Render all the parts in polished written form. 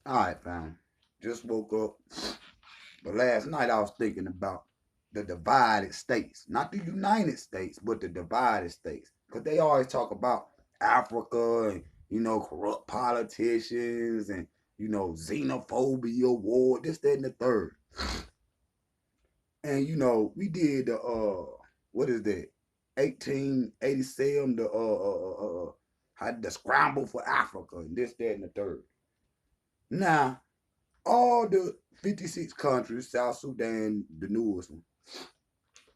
All right, fam. Just woke up. But last night I was thinking about the divided states. Not the United States, but the divided states. Because they always talk about Africa and, corrupt politicians and, xenophobia, war, this, that, and the third. And, we did the, what is that? 1887, the scramble for Africa and this, that, and the third. Now, all the 56 countries, South Sudan, the newest one,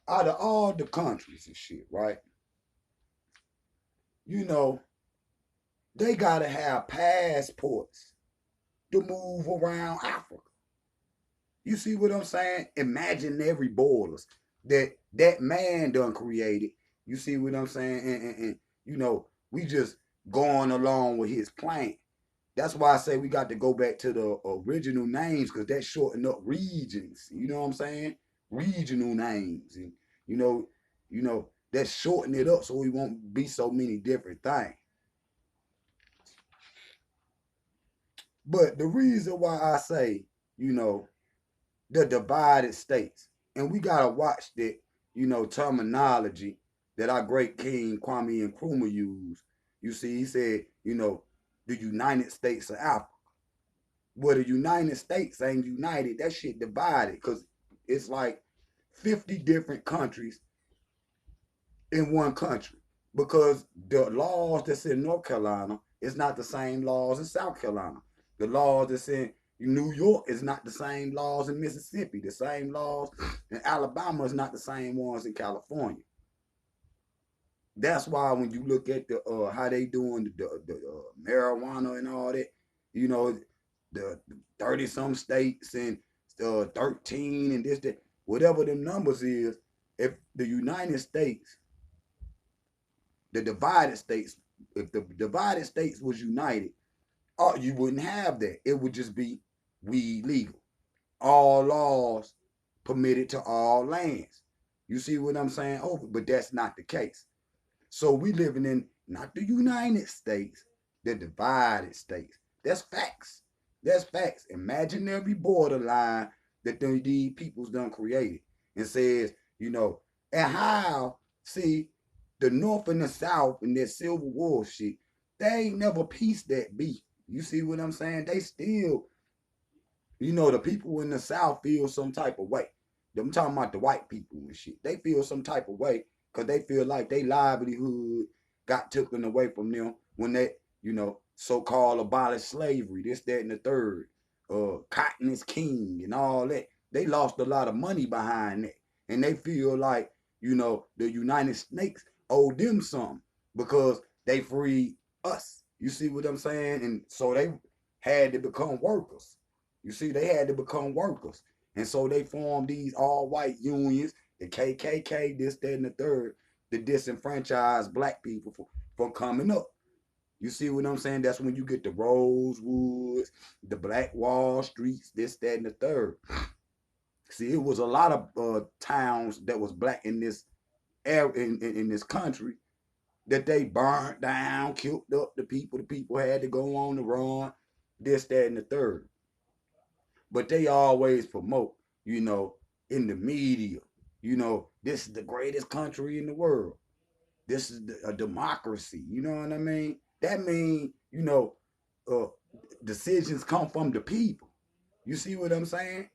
out of all the countries and shit, right? You know, they gotta have passports to move around Africa. You see what I'm saying? Imaginary borders that man done created. You see what I'm saying? And we just going along with his plan. That's why I say we got to go back to the original names because that shorten up regions. You know what I'm saying? Regional names, and you know, that shorten it up so we won't be so many different things. But the reason why I say, you know, the divided states, and we gotta watch that, terminology that our great king Kwame Nkrumah used. You see, he said, the United States of Africa. Well, the United States ain't united. That shit divided because it's like 50 different countries in one country. Because the laws that's in North Carolina is not the same laws in South Carolina. The laws that's in New York is not the same laws in Mississippi. The same laws in Alabama is not the same ones in California. That's why when you look at the how they doing the marijuana and all that, you know, the 30 some states and 13 and this that whatever the numbers is, if the United States, the divided states, if the divided states was united, oh, you wouldn't have that. It would just be weed legal. All laws permitted to all lands. You see what I'm saying? Oh, but that's not the case. So we living in not the United States, the divided states. That's facts. That's facts. Imaginary borderline that these people's done created and says, and how, see, the North and the South and their Civil War shit, they ain't never pieced that beef. You see what I'm saying? They still, the people in the South feel some type of way. I'm talking about the white people and shit. They feel some type of way because they feel like their livelihood got taken away from them when they, so-called abolished slavery, this, that, and the third. Cotton is king and all that. They lost a lot of money behind that. And they feel like, the United States owe them something because they freed us. You see what I'm saying? And so they had to become workers. You see, they had to become workers. And so they formed these all white unions, the KKK, this, that, and the third, to disenfranchise black people from coming up. You see what I'm saying? That's when you get the Rosewoods, the Black Wall Streets, this, that, and the third. See, it was a lot of towns that was black in this area in this country that they burned down, killed up the people. The people had to go on the run, this, that, and the third. But they always promote, in the media, this is the greatest country in the world. This is a democracy. You know what I mean? That means, uh, decisions come from the people. You see what I'm saying?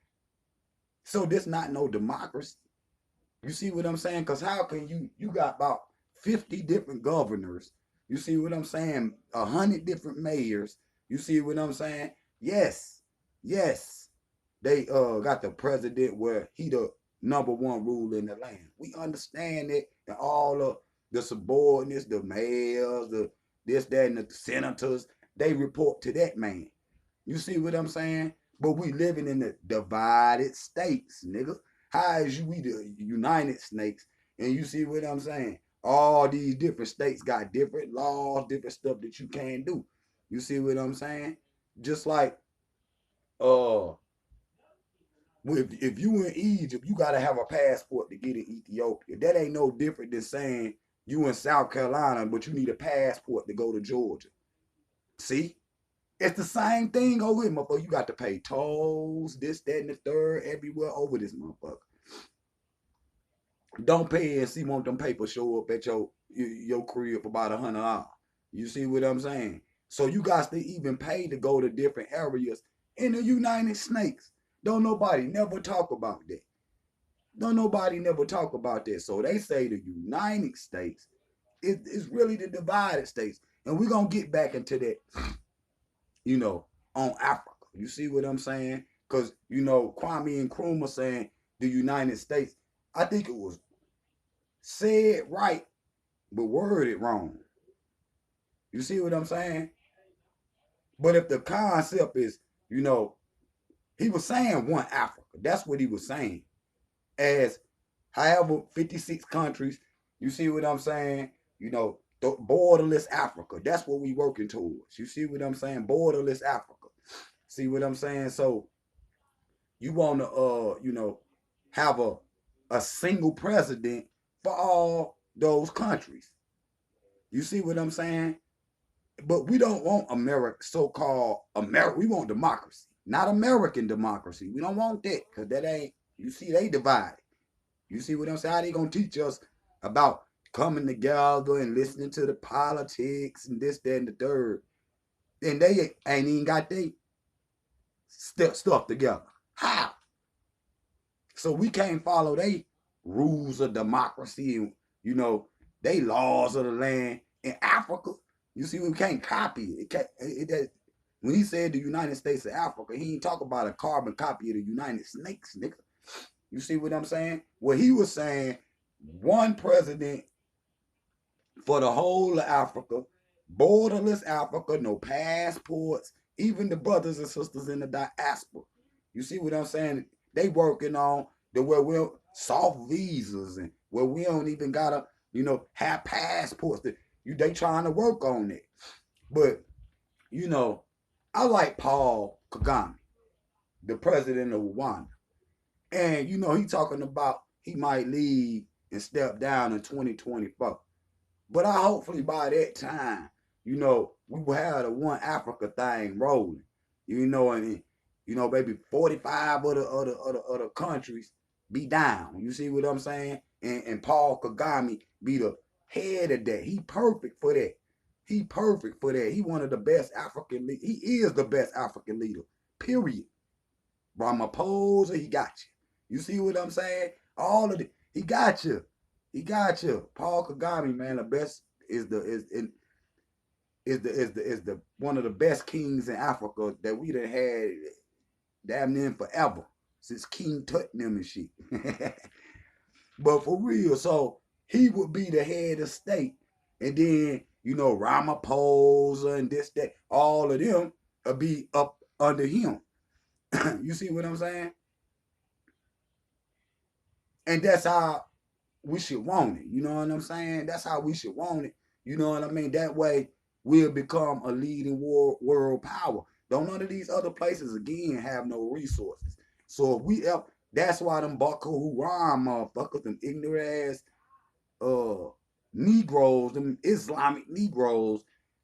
So this not no democracy. You see what I'm saying? Because how can you got about 50 different governors? You see what I'm saying? 100 different mayors. You see what I'm saying? Yes, yes. They got the president where he the number one ruler in the land. We understand it, and all of the subordinates, the mayors, the this, that, and the senators, they report to that man. You see what I'm saying? But we living in the divided states, nigga. How is we the United States? And you see what I'm saying? All these different states got different laws, different stuff that you can do. You see what I'm saying? Just like uh if you in Egypt, you gotta have a passport to get in Ethiopia. That ain't no different than saying you in South Carolina, but you need a passport to go to Georgia. See? It's the same thing over here, motherfucker. You got to pay tolls, this, that, and the third, everywhere over this motherfucker. Don't pay and see want them papers show up at your crib for about $100. You see what I'm saying? So you got to even pay to go to different areas in the United States. Don't nobody never talk about that. Don't nobody never talk about that. So they say the United States is really the divided states. And we're going to get back into that, you know, on Africa. You see what I'm saying? Because, you know, Kwame Nkrumah saying the United States, I think it was said right, but worded wrong. You see what I'm saying? But if the concept is, you know, he was saying one Africa. That's what he was saying. As however, 56 countries, you see what I'm saying? You know, borderless Africa. That's what we working towards. You see what I'm saying? Borderless Africa. See what I'm saying? So you want to, you know, have a single president for all those countries. You see what I'm saying? But we don't want America, so-called America. We want democracy, not American democracy. We don't want that because that ain't. You see, they divided. You see what I'm saying? How they gonna teach us about coming together and listening to the politics and this, that, and the third? And they ain't even got they stuff together. How? So we can't follow they rules of democracy and, you know, they laws of the land in Africa. You see, we can't copy it. When he said the United States of Africa, he ain't talk about a carbon copy of the United States, nigga. You see what I'm saying? What he was saying, one president for the whole of Africa, borderless Africa, no passports, even the brothers and sisters in the diaspora. You see what I'm saying? They working on the where we're soft visas and where we don't even gotta, you know, have passports. They trying to work on it. But, you know, I like Paul Kagame, the president of Rwanda. And, you know, he talking about he might leave and step down in 2024. But I hopefully by that time, you know, we will have the one Africa thing rolling. You know, and you know, maybe 45 other countries be down. You see what I'm saying? And Paul Kagame be the head of that. He perfect for that. He perfect for that. He one of the best African. He is the best African leader. Period. Ramaphosa, he got you. You see what I'm saying? All of it. He got you. He got you. Paul Kagame, man, the best is the one of the best kings in Africa that we done had damn near forever since King Tut and them and shit. But for real, so he would be the head of state, and then you know Ramaphosa and this that all of them would be up under him. You see what I'm saying? And that's how we should want it. You know what I'm saying? That's how we should want it. You know what I mean? That way we'll become a leading world power. Don't none of these other places again have no resources. So if we up, that's why them Boko Haram motherfuckers, them ignorant ass Negroes, them Islamic Negroes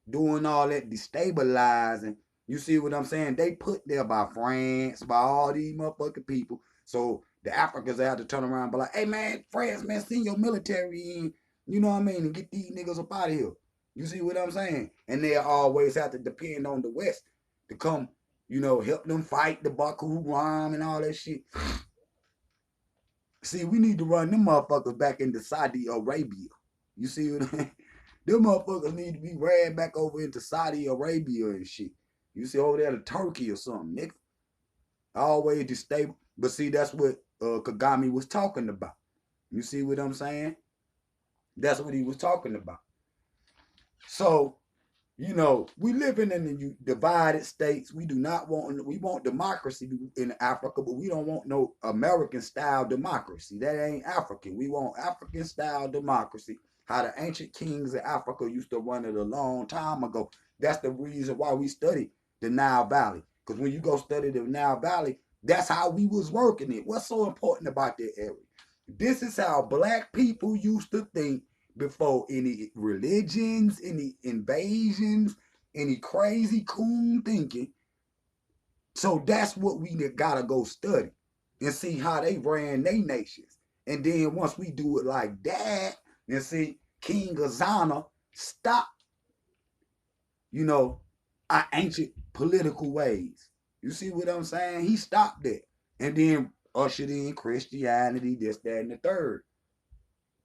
doing all that destabilizing. You see what I'm saying? They put there by France, by all these motherfucking people. So the Africans have to turn around and be like, hey man, France, man, send your military in, you know what I mean, and get these niggas up out of here. You see what I'm saying? And they always have to depend on the West to come, you know, help them fight the Boko Haram and all that shit. See, we need to run them motherfuckers back into Saudi Arabia. You see what I mean? Them motherfuckers need to be ran back over into Saudi Arabia and shit. You see over there to Turkey or something, nigga. Always to stay. But see, that's what Kagame was talking about. You see what I'm saying? That's what he was talking about. So, you know, we living in the divided states. We do not want, we want democracy in Africa, but we don't want no American style democracy. That ain't African. We want African style democracy. How the ancient kings of Africa used to run it a long time ago. That's the reason why we study the Nile Valley. Because when you go study the Nile Valley, that's how we was working it. What's so important about that area? This is how black people used to think before any religions, any invasions, any crazy coon thinking. So that's what we gotta go study and see how they ran their nations. And then once we do it like that, and see King Azana stop, you know, our ancient political ways. You see what I'm saying? He stopped that. And then ushered in Christianity, this, that, and the third.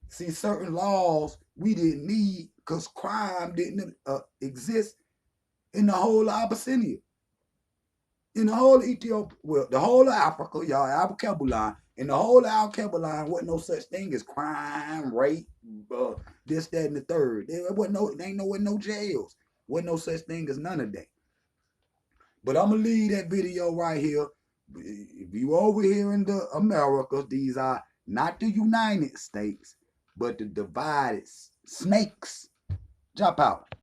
See, certain laws we didn't need because crime didn't exist in the whole of Abyssinia. In the whole of Ethiopia, well, the whole of Africa, y'all, Alkebulan, in the whole of Alkebulan, wasn't no such thing as crime, rape, this, that, and the third. There wasn't no, there wasn't no jails. Wasn't no such thing as none of that. But I'm gonna leave that video right here. If you over here in the Americas, these are not the United States, but the divided snakes. Jump out.